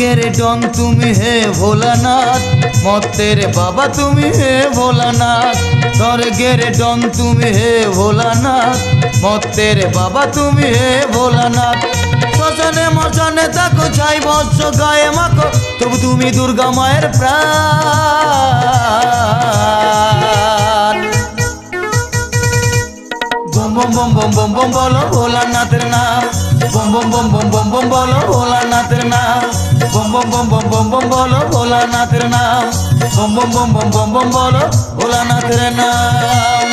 स्वर्गेर डन तुमी हे भोलानाथ मत्तेर बाबा तुमी हे भोलानाथ स्वर्गेर डन तुमी हे भोलानाथ मत्तेर बाबा तुमी हे भोलानाथ श्मशाने मशाने थाको छाई बर्ष गाये माखो तबु तुमी दुर्गा मायेर प्राण बम बम बम बम बम बम बोलो भोलानाथेर नाम बम बम बम बम बम बम बोलो भोलानाथेर नाम बम बम बम बम बम बम बोलो भोलानाथेर नाम बम बम बम बम बम बम बोलो भोलानाथेर नाम।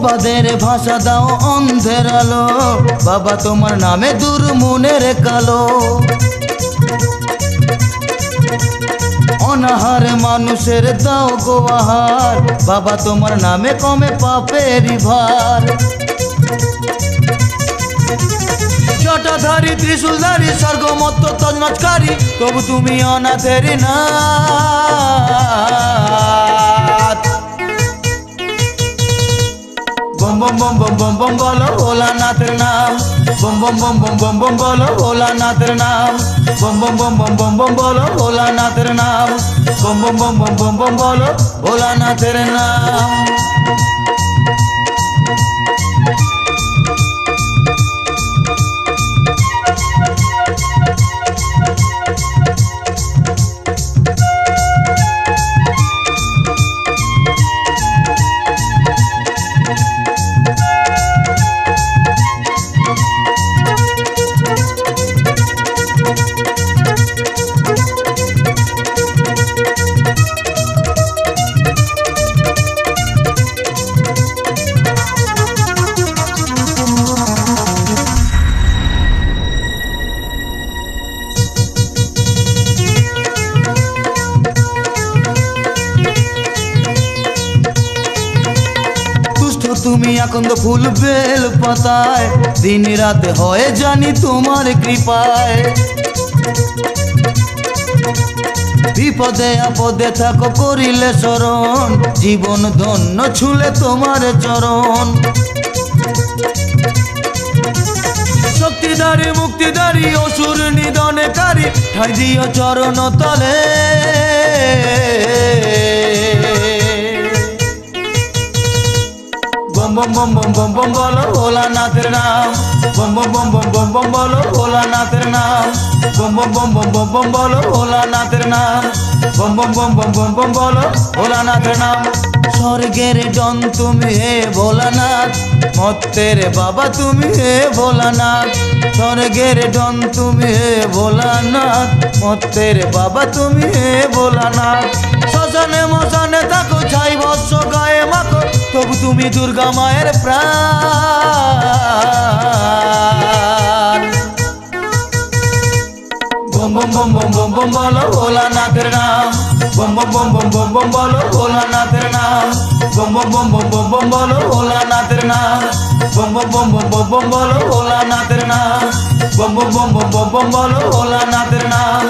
बाबादेर भाषा दाओ अंधेर आलो बाबा तोमार नामे दूर मनेर कालो अनाहार मानुषेर दाओ गो आहार बाबा तोमार नामे कमे पापेर भार जटाधारी त्रिशूलधारी स्वर्गमत्त तजनजकारी तबु तुमी अनाथेर नाथ बम बम बम बम बम बम बोलो भोलानाथेर नाम बम बम बम बम बम बम बोलो भोलानाथेर नाम बम बम बम बम बम बम बोलो भोलानाथेर नाम बम बम बम बम बम बम बोलो भोलानाथेर नाम। তুমি আকন্দ ফুল বেল পাতায় দিন রাত হয় জানি তোমার কৃপায় বিপদে আপদে থাকো করিলে শরণ জীবন ধন্য ছুলে তোমার চরণ শক্তিধারী মুক্তিধারী অসুর নিধনকারী ঠাই দিও চরণ তলে बम बम बम बम बम बोलो भोलानाथेर नाम बम बम बम बम बम बम बोलो भोलानाथेर नाम बम बम बम बम बम बम बोलो भोलानाथेर नाम बम बम बम बम बम बम बोलो भोलानाथेर नाम स्वर्गेर डन तुमी हे भोलानाथ मत्तेर बाबा तुमी हे भोलानाथ स्वर्गेर डन तुमी हे भोलानाथ मत्तेर बाबा तुमी हे भोलानाथ श्मशाने मशाने थाको छाई बर्ष गाये माखो तबु तुमी दुर्गा मायेर प्राण बम बम बम बम बम बम बोलो भोलानाथेर नाम बम बम बम बम बम बम बोलो भोलानाथेर नाम बम बम बम बम बम बम बोलो भोलानाथेर नाम बम बम बम बम बम बम बोलो भोलानाथेर नाम बम बम बम बम बम बम बोलो भोलानाथेर नाम